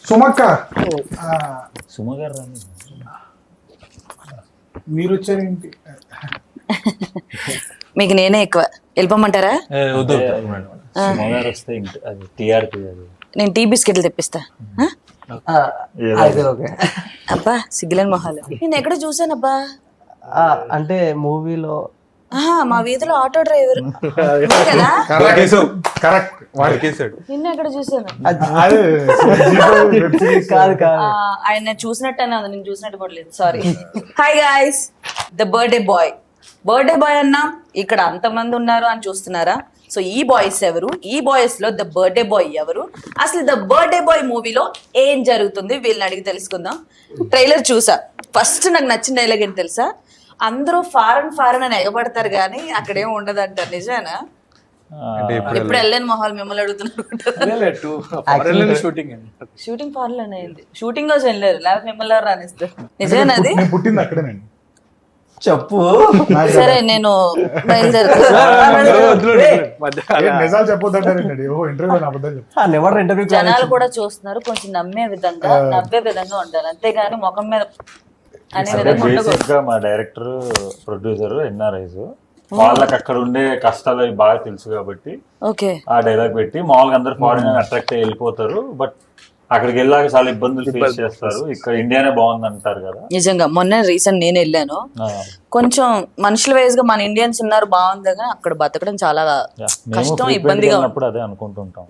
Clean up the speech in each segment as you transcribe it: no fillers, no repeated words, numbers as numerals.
సుమక్క సుమ గారు రాని మీరు వచ్చారేంటి? మీకు నేనే ఎక్కువ. వెళ్ళిపోమంటారా? సుమ గారు వస్తే అది టీఆర్పీ అది. నేను టీ బిస్కెట్లు తెప్పిస్తా. అబ్బా సిగ్గులేని మొహాలు. నేను ఎక్కడ చూసానబ్బా? అంటే మూవీలో మా వీధిలో ఆటో డ్రైవర్ కదా. కరెక్ట్ వాడికేసాడు. నిన్న ఎక్కడ చూసాను? కాదు కాదు ఆయన చూసినట్టు ఉంది, నేను చూసినట్టు కూడా లేదు. Sorry. Hi guys, the birthday boy. Birthday boy అన్నా ఇక్కడ అంతమంది ఉన్నారు అని చూస్తున్నారా? సో ఈ బాయ్స్ ఎవరు? ఈ బాయ్స్ లో ద బర్త్డే బాయ్ ఎవరు? అసలు ద బర్త్డే బాయ్ మూవీలో ఏం జరుగుతుంది వీళ్ళని అడిగి తెలుసుకుందాం. ట్రైలర్ చూసా. ఫస్ట్ నాకు నచ్చిన డైలాగ్ ఏంటి తెలుసా? అందరూ ఫారెన్ అని ఎగబడతారు కానీ అక్కడేం ఉండదు అంటారు. నిజమేనా? ఇప్పుడు వెళ్ళని మొహాలు మిమ్మల్ని అడుగుతున్నారు. షూటింగ్ ఫారెన్ అయింది. షూటింగ్ కోసం వెళ్ళారు, లేకపోతే మిమ్మల్ని రానిస్తారు. నిజమేనా అది? పుట్టింది అక్కడేనండి. చెప్పు. సరే నేను బయలుదేరుతాను. నిజాలు చెప్పొద్దంటారండి. ఇంటర్వ్యూ అబద్ధాలు జనాలు కూడా చూస్తున్నారు, కొంచెం నవ్వే విధంగా ఉండాలి, అంతేగాని ముఖం మీద అనే విధంగా ఉండకూడదు. మా డైరెక్టర్ ప్రొడ్యూసర్ ఎన్ఆర్ఐస్ వాళ్ళకి అక్కడ ఉండే కష్టాలు అవి బాగా తెలుసు కాబట్టి ఓకే ఆ డైలాగ్ పెట్టి మామూలుగా అందరు ఫారిన్ అట్రాక్ట్ అయ్యి వెళ్ళిపోతారు. బట్ అక్కడికి వెళ్ళాక చాలా ఇబ్బందులు ఫేస్ చేస్తారు. ఇక్కడ ఇండియానే బాగుంది అంటారు కదా. నిజంగా మొన్న రీసెంట్ నేను వెళ్ళాను. కొంచెం మనుషుల వైజ్ గా మన ఇండియన్స్ ఉన్నారు బాగుంది, కానీ అక్కడ బతకడం చాలా కష్టం, ఇబ్బందిగా. అదే అనుకుంటుంటాం.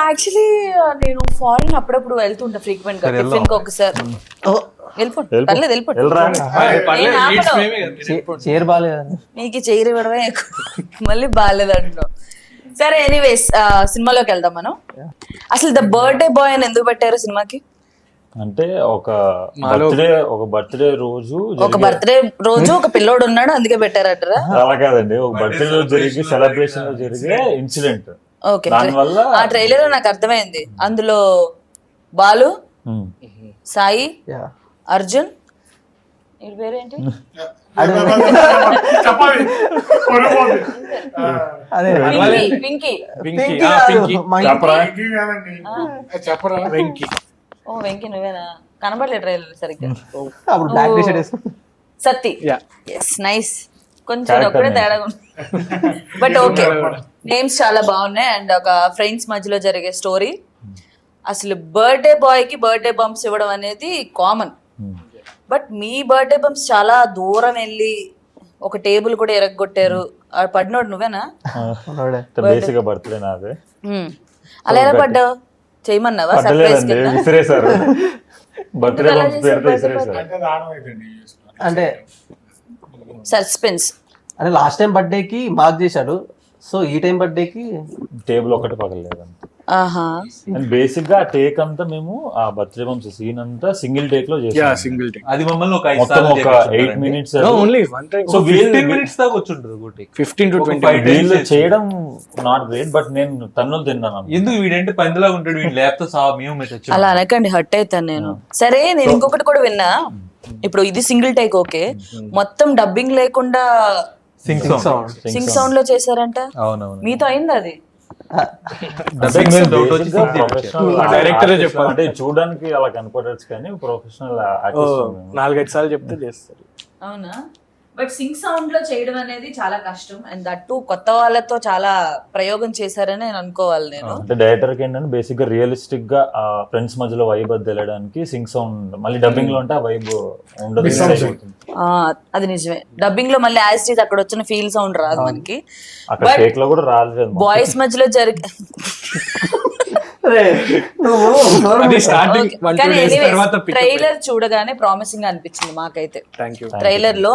యాక్చువల్లీ నేను ఫారిన్ అప్పుడప్పుడు వెళ్తుంటా ఫ్రీక్వెంట్ గా. టిఫిన్ కి ఒకసారి చైర్ బాగాలేదు, మీకు చైర్ ఇవ్వడమే ఎక్కువ, మళ్ళీ బాగాలేదు అంటున్నాం. సరే ఎనీవేస్ సినిమాలోకి వెళ్దాం మనం. అసలు ద బర్త్డే బాయ్ అని ఎందుకు పెట్టారు సినిమాకి? అంటే ఒక బర్త్డే రోజు ఒక పిల్లోడు ఉన్నాడు అందుకే పెట్టారటరా? అలా కాదండి, ఒక బర్త్డే రోజు జరిగి సెలబ్రేషన్ లో జరిగే ఇన్సిడెంట్. ఓకే, ఆ ట్రైలర్ నాకు అర్థమైంది. అందులో బాలు, సాయి, అర్జున్, వీడి పేరేంటి? పింకీ. ఓ వెంకీ, నువ్వేనా? కనబడలే ట్రైలర్ సరిగ్గా. సత్తి. Yes, nice. కొంచెం ఒక్కడే తేడా ఉంది, బట్ ఓకే. నేమ్స్ చాలా బాగున్నాయి. అండ్ ఒక ఫ్రెండ్స్ మధ్యలో జరిగే స్టోరీ. అసలు బర్త్డే బాయ్ కి బర్త్డే బంప్స్ ఇవ్వడం అనేది common, but me birthday bumps చాలా దూరం వెళ్ళి ఒక టేబుల్ కూడా ఎరగొట్టారు. పడినోడు నువ్వేనా? బర్త్డే నాదే. అలా ఎలా పడ్డావు? చేయమన్నావా? అంటే సస్పెన్స్. అంటే లాస్ట్ టైం బర్త్డే కి మార్క్ చేశాడు, సో ఈ టైం బర్త్డే కి టేబుల్ ఒకటి పగలలేదు. బేసిక్ గా టేక్ అంతా మేము ఆ బర్త్డే బంప్స్ సీన్ అంతా సింగిల్ టేక్ లో చేసాం. Single take. అది మమ్మల్ని ఒక 8 minutes only one time. So 15 minutes దాకా వచ్చుంటది. 15 to 20 చేయడం నాట్ గ్రేట్, బట్ నేను తన్నులు తిన్నాను. ఎందుకు వీడంటే పందిలాగా ఉంటాడు, వీడు లేకపోతే సా మేము అలా అనకండి, హర్ట్ అవుతాను నేను. సరే నేను ఇంకొకటి కూడా విన్నా. ఇప్పుడు ఇది సింగిల్ టేక్ ఓకే, మొత్తం డబ్బింగ్ లేకుండా సింగ్ సౌండ్ లో చేశారంట. మీతో అయింది అది? డైరెక్టర్ చెప్పాలి అంటే చూడడానికి అలా కనపడచ్చు, కానీ ప్రొఫెషనల్ 4-5 సార్లు చెప్తే చేస్తారు. అవునా? బట్ సింగ్ సౌండ్ లో చేయడం అనేది చాలా కష్టం. అండ్ దట్టు కొత్త వాళ్ళతో చాలా ప్రయోగం చేశారని నేను అనుకోవాలి. నేను అంటే డైరెక్టర్ కి ఏంటంటే బేసిక్ గా రియలిస్టిక్ గా ఫ్రెండ్స్ మధ్యలో వైబ్ తెలియడానికి సింగ్ సౌండ్, మళ్ళీ డబ్బింగ్ లో ఉంటే ఆ వైబ్ ఉండదు. అది నిజమే. డబ్బింగ్ లో మళ్ళీ యాజ్ ఇట్ అక్కడ వచ్చిన ఫీల్ సౌండ్ రాదు మనకి. అక్కడ టేక్ లో కూడా రాలేదు. బాయ్స్ మధ్యలో జరిగే ట్రైలర్ చూడగానే ప్రామిసింగ్ గా అనిపించింది మాకైతే. ట్రైలర్ లో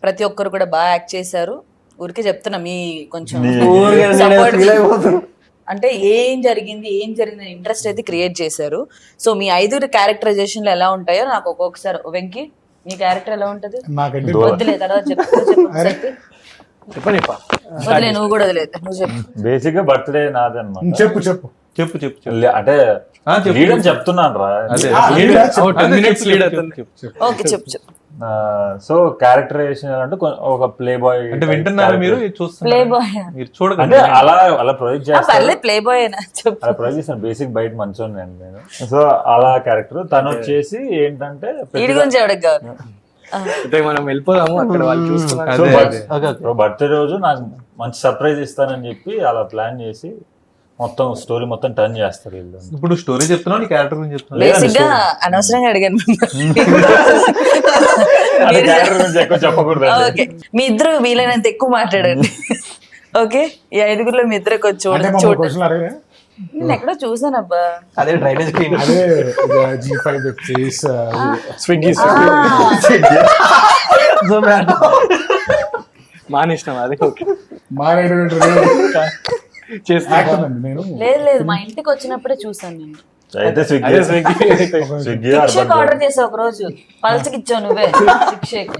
ప్రతి ఒక్కరు కూడా బాగా యాక్ట్ చేశారు. ఊరికే చెప్తున్నా, మీ కొంచెం అంటే ఏం జరిగింది ఇంట్రెస్ట్ అయితే క్రియేట్ చేశారు. సో మీ 5 క్యారెక్టరైజేషన్లు ఎలా ఉంటాయో నాకు ఒక్కొక్కసారి. వెంకీ, నీ క్యారెక్టర్ ఎలా ఉంటది? వద్దులే, తర్వాత వదిలే, నువ్వు కూడా వదిలేదు, నువ్వు చెప్పు. బేసిక్ గా బర్త్డే నాది అన్నమాట. చెప్పు అంటే చెప్తున్నాను రా. ఓకే చెప్పు. సో క్యారెక్టరైజేషన్ అంటే ఒక ప్లే బాయ్ అంటే వింటున్నారు మీరు ప్లే చూస్తున్నారు బాయ్ మీరు చూడకండి అంటే అలా ప్రొజెక్ట్ చేస్తారు పర్లేదు ప్లే బాయ్ అయినా చెప్పు. అలా ప్రొజెక్ట్ చేస్తాను బేసిక్ బయట మంచోని నేను సో అలా క్యారెక్టర్ తను వచ్చేసి ఏంటంటే వీడి గురించి ఎవరికి కావాలి అయితే మనం వెళ్ళిపోదాము అక్కడ వాళ్ళు చూస్తున్నారు. అదే, అదే. ఓకే ఓకే బర్త్డే రోజు నాకు మంచి సర్ప్రైజ్ ఇస్తానని చెప్పి అలా ప్లాన్ చేసి మొత్తం స్టోరీ మొత్తం టర్న్ చేస్తారు వీళ్ళు. ఇప్పుడు స్టోరీ చెప్తున్నావు నీ క్యారెక్టర్ గురించి చెప్తున్నావు బేసిక్ గా అనవసరంగా అడిగాను అంటే క్యారెక్టర్ గురించి ఎక్కువ చెప్పకూడదు ఓకే మీ ఇద్దరు వీలైనంత ఎక్కువ మాట్లాడండి ఓకే ఈ ఐదుగురులో మీ ఇద్దరు కొంచెం అంటే చూడండి మా చూడండి క్వశ్చన్ అడిగా నేను ఎక్కడో చూసాను అబ్బా అదే డ్రైనేజ్ క్లీన్ అదే G5 web series Swiggy Zomato మానేసినాం అది ఓకే చేస్తా యాక్టర్ అండి నేను. లేదు లేదు మా ఇంటికి వచ్చినప్పుడే చూసాను నేను అయితే అదే స్విగ్గీ స్విగ్గీ స్విగ్గీ శిక్షకు ఆర్డర్ చేసావు ఒక రోజు పలసకి ఇచ్చావు నువ్వే శిక్షకు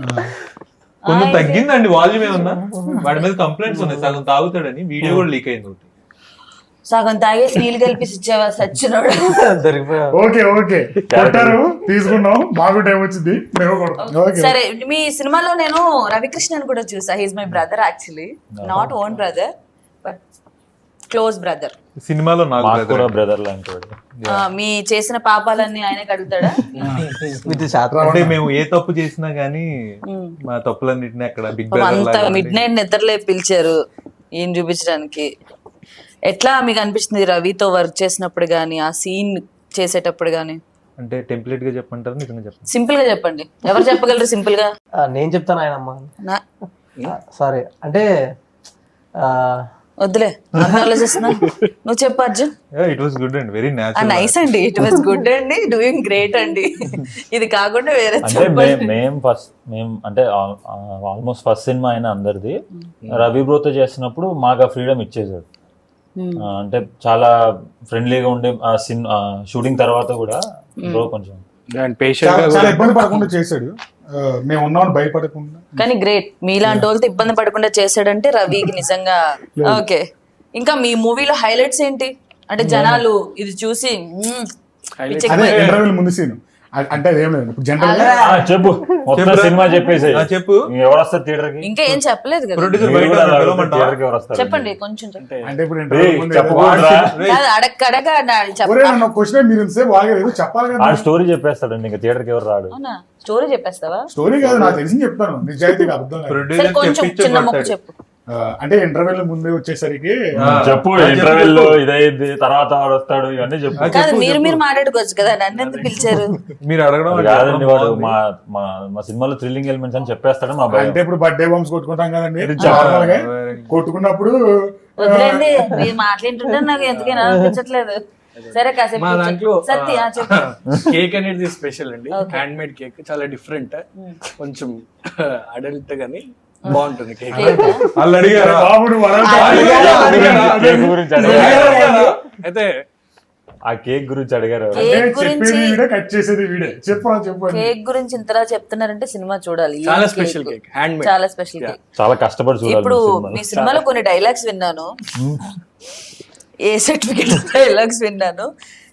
కొంచెం తగ్గిందండి వాల్యూమ్ ఏమన్నా వాడి మీద కంప్లైంట్స్ ఉన్నాయి సగం తాగుతాడని వీడియో కూడా లీక్ అయింది ఒకటి సగం తాగేసి నీళ్ళు కలిపి ఇచ్చావా సచ్చినోడు దొరికిపోయా ఓకే ఓకే కొట్టారు తీసుకున్నాం బాగా టైం వచ్చింది మేము కొడతాం. ఓకే సరే మీ సినిమాలో నేను రవికృష్ణన్ కూడా చూసా he's my brother actually not own brother but close brother సినిమాలో నాకు మాకు brother. కూడా బ్రదర్ లాంటి వాడు. మీ చేసిన పాపాలన్నీ ఆయనకి అడుగుతాడా విత్ శాతం అంటే మేము ఏ తప్పు చేసినా గానీ మా తప్పులన్నిటిని అక్కడ బిగ్ అంత మిడ్ నైట్ నిద్రలే పిలిచారు ఈయన చూపించడానికి ఎట్లా మీకు అనిపిస్తుంది రవితో వర్క్ చేసినప్పుడు గానీ ఆ సీన్ చేసేటప్పుడు గానీ అంటే టెంప్లెట్ గా చెప్పంటారు నిజంగా చెప్పండి సింపుల్ గా చెప్పండి ఎవరు చెప్పగలరు సింపుల్ గా నేను చెప్తాను ఆయనమ్మ నా- సారీ అంటే వద్దులే నన్ను ఆలోచిస్తున్నా నువ్వు చెప్పు Arjun it was good and very natural nice అండి ఇట్ వాస్ గుడ్ అండి డూయింగ్ గ్రేట్ అండి ఇది కాకుండా వేరే అంటే చెప్పండి. మేము అంటే ఆల్మోస్ట్ ఫస్ట్ సినిమా అయినా అందరిది రవి బ్రోతో చేస్తున్నప్పుడు మాకు ఆ ఫ్రీడమ్ ఇచ్చేసాడు అంటే చాలా ఫ్రెండ్లీగా ఉండే షూటింగ్ తర్వాత కూడా బ్రో కొంచెం పేషెంట్ చాలా చాలా ఇబ్బంది పడకుండా చేశాడు మేము ఉన్నామని భయపడకుండా కానీ గ్రేట్ మీలాంటి వాళ్ళతో ఇబ్బంది పడకుండా చేశాడంటే రవికి నిజంగా ఓకే ఇంకా మీ మూవీలో హైలైట్స్ ఏంటి అంటే జనాలు ఇది చూసి అదే పిచ్చెక్కిపోయి- ఇంటర్వ్యూల ముందు సీన్ అంటే అదేం లేదు ఇప్పుడు జనరల్ గా చెప్పు మొత్తం సినిమా చెప్పేసి చెప్పు ఎవరు వస్తారు థియేటర్ కి ఇంకా ఏం చెప్పలేదు కదా ప్రొడ్యూసర్ మీరు బయట కూడా అలా పిలవమంటావా? థియేటర్ కి ఎవరు వస్తారు చెప్పండి కొంచెం చెప్పండి. అంటే ఇప్పుడు ఇంటర్వ్యూల ముందు ఏదో చెప్పకూడదురా కాదు, అడగడగా ఒరే నన్ను క్వశ్చన్ మీరు ఇంతసేపు వాగలేదు చెప్పాలి కదా ఆ స్టోరీ చెప్పేస్తాడు ఇంకా థియేటర్ కి ఎవరు రాడు అవునా స్టోరీ చెప్పేస్తావా స్టోరీ కాదు నాకు తెలిసి చెప్తాను నిజాయితీగా అబద్ధం కాదు. సరే ప్రొడ్యూసర్ కొంచెం చెప్పించే చిన్న మొక్క కొడతాడు. చెప్పు అంటే ఇంటర్వ్యూల ముందే వచ్చేసరికి చెప్పు ఇంటర్వెల్ లో ఇదైంది తర్వాత వాడు వస్తాడు ఇవన్నీ చెప్పు కాదు మీరు మాట్లాడుకోవచ్చు కదా నన్ను ఎందుకు పిలిచారు మీరు అడగడం అది అంటే కాదండి వాడు బాగుంది. మా మా మా సినిమాలో థ్రిల్లింగ్ ఎలిమెంట్స్ అని చెప్పేస్తాడు మా భయం అంటే ఇప్పుడు బర్త్డే బాంబ్స్ కొట్టుకుంటాం కదండి ఇది చాలా Normal గా కొట్టుకున్నప్పుడు వదిలేండి మీరు మాట్లాడుతుంటే నాకు ఎందుకైనా అనిపించట్లేదు సరే కాసేపు మా కూర్చో. దాంట్లో సత్య చెప్పు కేక్ అనేది స్పెషల్ అండి హ్యాండ్ మేడ్ కేక్ చాలా డిఫరెంట్ కొంచెం అడల్ట్ గానీ బాగుంటుంది కేక్ వాళ్ళు అడిగారా బాబుడు కేక్ గురించి అడిగారు అయితే ఆ కేక్ గురించి అడిగారు కేక్ గురించి చెప్పేది వీడే కట్ చేసేది వీడే చెప్పరా చెప్పు అని. కేక్ గురించి ఇంతలా చెప్తున్నారంటే సినిమా చూడాలి ఏం చాలా cake? Special cake hand made చాలా స్పెషల్ కేక్ చాలా కష్టపడి చూడాలి ఇప్పుడు ఈ సినిమాలో. మీ సినిమాలో కొన్ని డైలాగ్స్ విన్నాను ఏ సర్టిఫికేట్ డైలాగ్స్ విన్నాను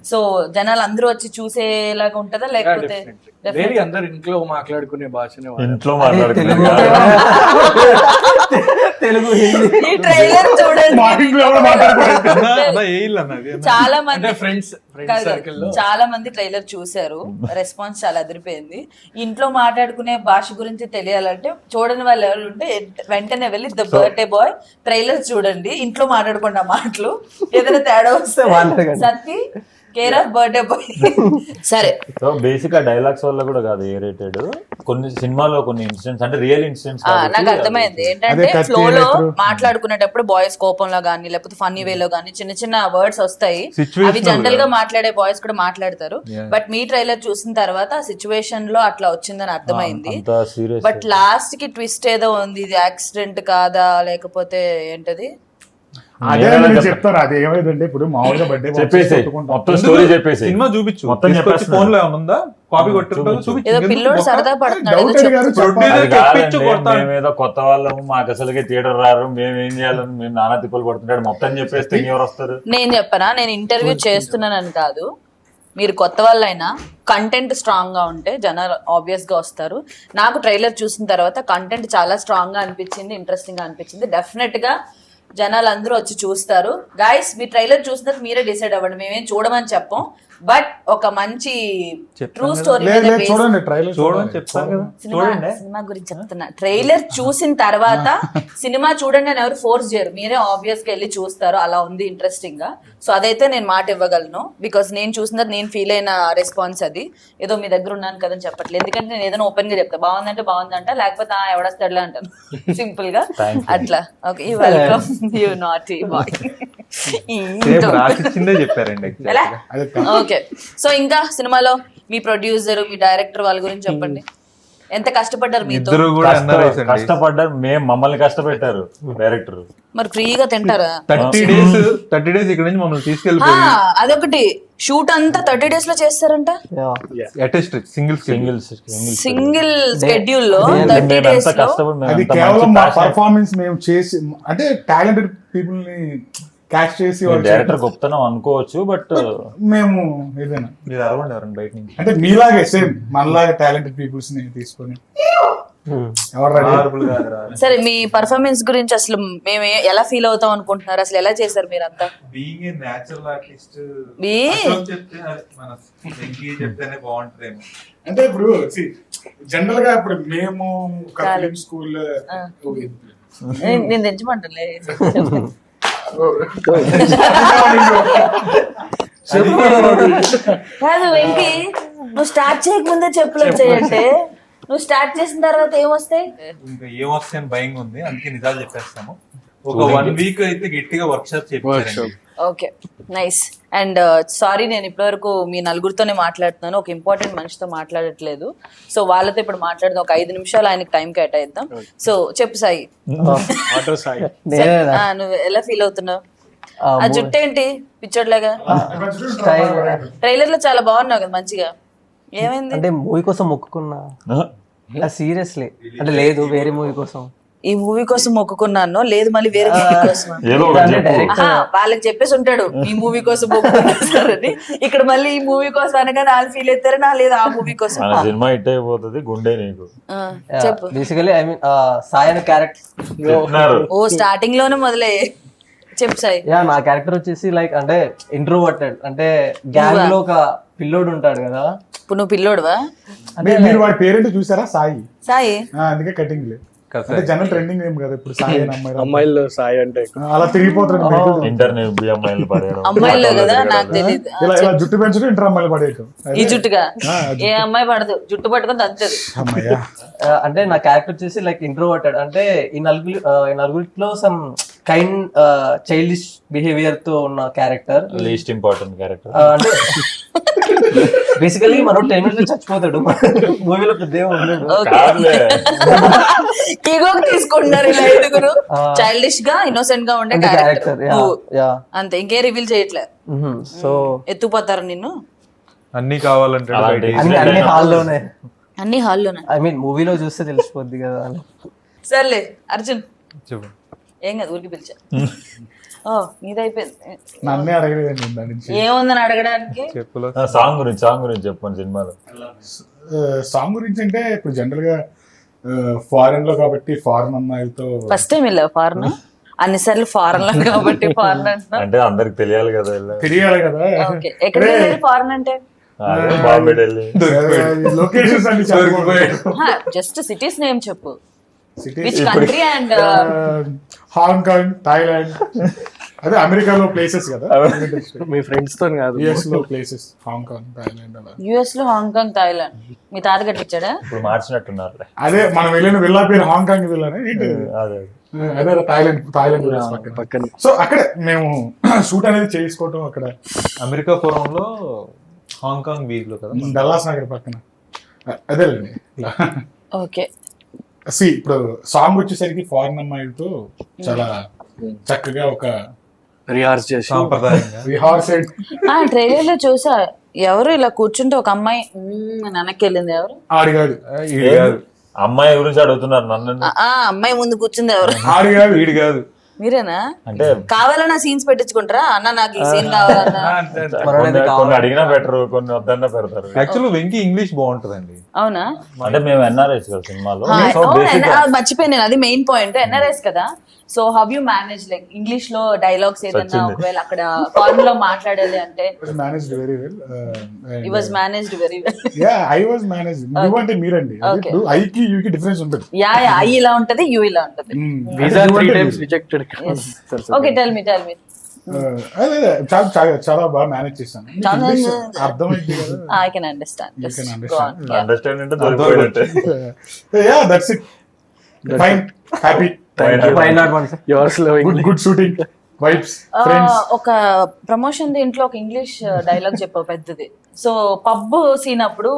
సో జనాలు అందరూ వచ్చి చూసేలాగా ఉంటుందా లేకపోతే వేరే అందరు ఇంట్లో మాట్లాడుకునే భాషనే వాడతారు. ఇంట్లో మాట్లాడుతున్నాం తెలుగు హిందీ ఈ ట్రైలర్ చూడండి మా ఇంట్లో ఎవరు మాట్లాడుకోలేదు. అలా ఏ ఇల్లు అన్నది చాలా మంది అంటే ఫ్రెండ్స్ సర్కిల్ లో చాలా మంది ట్రైలర్ చూశారు రెస్పాన్స్ చాలా అదిరిపోయింది ఇంట్లో మాట్లాడుకునే భాష గురించి తెలియాలంటే చూడని వాళ్ళు ఎవరు ఉంటే వెంటనే వెళ్ళి ద బర్త్డే బాయ్ ట్రైలర్ చూడండి ఇంట్లో మాట్లాడుకున్న మాటలు ఏదైనా తేడా వస్తే మాట్లాడకండి. Satti care of birthday boy సరే సో బేసిక్ ఆ డైలాగ్స్ వల్ల కూడా కాదు ఏ రేటెడ్ కొన్ని సినిమాలో కొన్ని ఇన్సిడెంట్స్ అంటే రియల్ ఇన్సిడెంట్స్ నాకు అర్థమైంది ఏంటంటే అదే కత్తి ఫ్లో లో ఎలక్ట్రో. మాట్లాడుకునేటప్పుడు బాయ్స్ కోపంలో గానీ లేకపోతే ఫన్నీ వేలో గానీ చిన్న చిన్న వర్డ్స్ వస్తాయి Situational అవి జనరల్ గా మాట్లాడే బాయ్స్ కూడా మాట్లాడతారు బట్ మీ ట్రైలర్ చూసిన తర్వాత ఆ సిచ్యువేషన్ లో అట్లా వచ్చిందని అర్థమైంది అంత సీరియస్ బట్ లాస్ట్ కి ట్విస్ట్ ఏదో ఉంది ఇది యాక్సిడెంట్ కాదా లేకపోతే ఏంటది అదే నేను చెప్తాను అది ఏమైందంటే ఇప్పుడు మామూలుగా బర్త్డే చెప్పేసి మొత్తం స్టోరీ చెప్పేసి సినిమా చూపించు మొత్తం చెప్పేస్తున్నా. ఫోన్ లో ఏమైనా ఉందా కాపీ కొట్టుంటారు ఏదో పిల్లోడు సరదా పడుతున్నాడు ఏదో డౌట్ అడిగారు చెప్పు. చెప్పాలి. అది తెప్పించు కాదండి, కొడతాను. మేమేదో కొత్త వాళ్ళము మాకు అసలుగా థియేటర్ రారు మేము ఏం చేయాలని మేము నానా తిప్పలు పడుతున్నాడు మొత్తం చెప్పేస్తే ఎవరు వస్తారు నేను చెప్పనా నేను ఇంటర్వ్యూ చేస్తున్నానని కాదు మీరు కొత్త వాళ్ళైనా కంటెంట్ స్ట్రాంగ్ గా ఉంటే జనాలు ఆబ్వియస్ గా వస్తారు. నాకు ట్రైలర్ చూసిన తర్వాత కంటెంట్ చాలా స్ట్రాంగ్ గా అనిపించింది, ఇంట్రెస్టింగ్ గా అనిపించింది. డెఫినెట్ గా జనాలు అందరూ వచ్చి చూస్తారు. గైస్ మీ ట్రైలర్ చూసిన తర్వాత మీరే డిసైడ్ అవ్వండి, మేమేం చూడమని చెప్పం. బట్ ఒక మంచి ట్రూ స్టోరీ చూడండి ట్రైలర్ చూడమని చెప్తాను కదా, చూడండి. సినిమా గురించి చెప్తున్నా. ట్రైలర్ చూసిన తర్వాత సినిమా చూడండి అని ఎవరు ఫోర్స్ చేయరు, మీరే ఆబ్వియస్ గా వెళ్ళి చూస్తారు. అలా ఉంది ఇంట్రెస్టింగ్ గా. సో అదైతే నేను మాట ఇవ్వగలను, బికాస్ నేను చూసిన నేను ఫీల్ అయిన రెస్పాన్స్ అది. ఏదో మీ దగ్గర ఉన్నాను కదని చెప్పట్లేదు, ఎందుకంటే నేను ఏదైనా ఓపెన్ గా చెప్తా, బాగుందంటే బాగుందంట, లేకపోతే ఎవడొస్తాడులే అంటాను సింపుల్ గా అట్లా. Okay, you welcome you not boy. రాసిచ్చిందే చెప్పారండి actually. ఓకే, సో ఇంకా సినిమాలో మీ ప్రొడ్యూసర్ మీ డైరెక్టర్ వాళ్ళ గురించి చెప్పండి. ఎంత కష్టపడ్డారు మీతో? ఇద్దరు కూడా NRIs అండి. కష్టపడ్డారు, మమ్మల్ని కష్టపెట్టారు డైరెక్టర్. మరి ఫ్రీగా తింటారా? 30 days ఇక్కడ నుంచి మమ్మల్ని తీసుకెళ్ళిపోయి అదొకటి. షూట్ అంతా 30 days లో చేస్తారంట, సింగిల్ స్కెడ్యూల్ లో 30 days లో. అది కేవలం మా పర్ఫార్మెన్స్ మేము చేసి, అంటే టాలెంటెడ్ పీపుల్ ని క్యాచ్ చేసి డైరెక్టర్ గొప్పతనం అనుకోవచ్చు, బట్ మేము ఏదైనా మీరు అరవండి ఎవరండి బయట నుంచి. అంటే మీలాగే సేమ్ మనలాగా టాలెంటెడ్ పీపుల్స్ ని తీసుకొని ఎవరు రెడీ. సరే, మీ పర్ఫార్మెన్స్ గురించి అసలు మేము ఎలా ఫీల్ అవుతాం అనుకుంటున్నారు? అసలు ఎలా చేశారు మీరంతా? బీయింగ్ ఏ నేచురల్ ఆర్టిస్ట్ చెప్తేనే బాగుంటుందేమో. అంటే ఇప్పుడు జనరల్ గా ఇప్పుడు మేము ఒక ఫిలిం స్కూల్ నేను తెచ్చమంటలే. కాదు వెంకీ, నువ్వు స్టార్ట్ చేయకముందే చెప్పులు చేయంటే నువ్వు స్టార్ట్ చేసిన తర్వాత ఏమొస్తాయి? ఇంకా ఏమొస్తాయని భయంగా ఉంది, అందుకే నిజాలు చెప్పేస్తాము. ఒక 1 week అయితే గట్టిగా వర్క్ షాప్ చెప్పారు. Okay, nice. అండ్ సారీ, నేను ఇప్పటివరకు మీ నలుగురితోనే మాట్లాడుతున్నాను, ఒక ఇంపార్టెంట్ మనిషితో మాట్లాడట్లేదు. సో వాళ్ళతో ఇప్పుడు మాట్లాడదాం, ఒక 5 నిమిషాలు ఆయనకి టైం కేటాయిద్దాం. సో చెప్పు సాయి, నువ్వు ఎలా ఫీల్ అవుతున్నావు? ఆ జుట్టు ఏంటి పిచ్చోడ్లాగా? ట్రైలర్ లో చాలా బాగున్నావు కదా, మంచిగా. ఏమైంది? అంటే మూవీ కోసం మొక్కుకున్నా, సీరియస్లీ. అంటే లేదు, వేరే మూవీ కోసం. ఈ మూవీ కోసం మొక్కుకున్నాను, లేదు మళ్ళీ వేరే మూవీ కోసం. వాళ్ళకి చెప్పేసి ఉంటాడు ఈ మూవీ కోసం మొక్కుకున్నారని, ఇక్కడ మళ్ళీ ఈ మూవీ కోసం అనగానే వాళ్ళు ఫీల్ అవుతారని, లేదు ఆ మూవీ కోసం. సినిమా హిట్ అయిపోతుంది గుండె నీకు. చెప్పు. బేసికలీ ఐ మీన్ సాయి అనే క్యారెక్టర్ ఓ స్టార్టింగ్ లోనే మొదలే. చెప్పు సాయి. నా క్యారెక్టర్ వచ్చేసి లైక్ అంటే ఇంట్రోవర్టెడ్, అంటే గ్యాంగ్ లో ఒక పిల్లోడు ఉంటాడు కదా. ఇప్పుడు నువ్వు పిల్లోడువా? మీరు వాడి పేరెంట్ చూసారా? సాయి. సాయి అందుకే కటింగ్ లేదు. అంటే జనరల్ ట్రెండింగ్ ఏం కదా ఇప్పుడు సాయి అమ్మాయిల్లో సాయి అంటే అలా తిరిగిపోతారు. ఇంటర్నెట్ అమ్మాయిలు పడేయడం, అమ్మాయిలో కదా నాకు తెలియదు. ఇలా జుట్టు పెంచడం ఇంటర్ అమ్మాయిలు పడేయటం. ఈ జుట్టుగా ఏ అమ్మాయి పడదు, జుట్టు పట్టుకొని తంతది. అంటే నా క్యారెక్టర్ వచ్చేసి లైక్ ఇంట్రోవర్టెడ్, అంటే ఈ నలుగురిలో సమ్ కైండ్ చైల్డిష్ బిహేవియర్ తో ఉన్న క్యారెక్టర్, లీస్ట్ ఇంపార్టెంట్ క్యారెక్టర్. అంటే బేసికలీ మనం 10 minutes లో చచ్చిపోతాడు మూవీలో, పెద్ద ఉన్నాడు. తీసుకుంటున్నారు ఇలా ఐదుగురు చైల్డిష్ గా ఇన్నోసెంట్ గా ఉండే క్యారెక్టర్ అంతే, ఇంకే రివీల్ చేయట్లేదు. సో ఎత్తుపోతారు నిన్ను. అన్ని కావాలంటే అన్ని హాల్లోనే, అన్ని హాల్లోనే. ఐ మీన్ మూవీలో చూస్తే తెలిసిపోద్ది కదా అని. సర్లే అర్జున్, చెప్పు. ఏం కదా ఊరికి పిలిచా. ఓ నీదైపోయింది. నన్నే అడగలేదండి దాని నుంచి. ఏముందని అడగడానికి? సాంగ్ గురించి చెప్పండి. సినిమాలో సాంగ్ గురించి అంటే ఇప్పుడు జనరల్ గా ఫారెన్ లో కాబట్టి ఫారెన్ అమ్మాయిలతో ఫస్ట్ టైం వెళ్ళావు ఫారెన్? అన్నిసార్లు ఫారెన్ లో కాబట్టి ఫారెన్ అంటే అందరికి తెలియాలి కదా. తెలియాలి కదా. ఎక్కడ ఫారెన్ అంటే బాంబే, ఢిల్లీ లొకేషన్స్ అన్ని జస్ట్ సిటీస్ నేమ్ చెప్పు. Which country? And Hong Kong, Thailand, అదే అమెరికాలో ప్లేసెస్ కదా. మీ ఫ్రెండ్స్ తో కాదు, యుఎస్ లో ప్లేసెస్, హాంకాంగ్, థాయిలాండ్. అలా యుఎస్ లో హాంకాంగ్, థాయిలాండ్. మీ తాత కట్టించాడా? ఇప్పుడు మార్చినట్టున్నారు. అదే మనం వెళ్ళిన విల్లా పేరు హాంకాంగ్ విల్లానే. అదే థాయిలాండ్ పక్కన. సో అక్కడే మేము షూట్ అనేది చేసుకోవటం. అక్కడ అమెరికాపురంలో, హాంకాంగ్ బీచ్ లో కదా, డల్లాస్ నగర్ పక్కన. అదేలేండి. ఓకే. ఇప్పుడు సాంగ్ వచ్చేసరికి ఫారెన్ అమ్మాయిలతో చాలా చక్కగా ఒక రిహార్స్ చేసి ట్రైలర్ లో చూసా, ఎవరు ఇలా కూర్చుంటే ఒక అమ్మాయి వెనక్కి వెళ్ళింది. ఎవరు? ఆడి కాదు, అమ్మాయి గురించి అడుగుతున్నారు నన్ను. అమ్మాయి ముందు కూర్చుంది ఎవరు? ఆడి కాదు, వీడు కాదు. మీరేనా అంటే కావాలన్నా సీన్స్ పెట్టించుకుంటారా అన్న నాకు ఈ సీన్ కావాలన్నా కొన్ని అడిగినా బెటర్, కొన్ని వద్దన్నా పెడతారు. యాక్చువల్లీ వెంకీ ఇంగ్లీష్ బాగుంటదండి. అవునా అంటే మేము ఎన్ఆర్ఐస్ కదా సినిమాలో, సో Oh, బేసిక్ మర్చిపోయాను నేను, అది మెయిన్ పాయింట్. ఎన్ఆర్ఎస్ కదా, so how you manage like English లో డైలాగ్స్ ఏదన్నా ఒకవేళ అక్కడ ఫారెన్ లో మాట్లాడాలి అంటే? Managed very well. It was managed very well. Yeah, I was managed. నువ్వు అంటే మీరండి. ఇప్పుడు ఐకి యూకి డిఫరెన్స్ ఉంటుంది. యా ఐ ఇలా ఉంటది, యూ ఇలా ఉంటది. Visa 3 times rejected. Okay, tell me అదే చాలా చాలా చాలా బాగా మేనేజ్ చేశాను. చాలా అర్థమైంది కదా. I can understand. You can understand. Understand అంటే దొరికిపోయినట్టే. Yeah, that's it. Fine, happy. Yours loving. Good shooting, vibes, friends. ఒక ప్రమోషన్ దీంట్లో ఒక ఇంగ్లీష్ డైలాగ్ చెప్పావు పెద్దది. సో పబ్ సీన్ అప్పుడు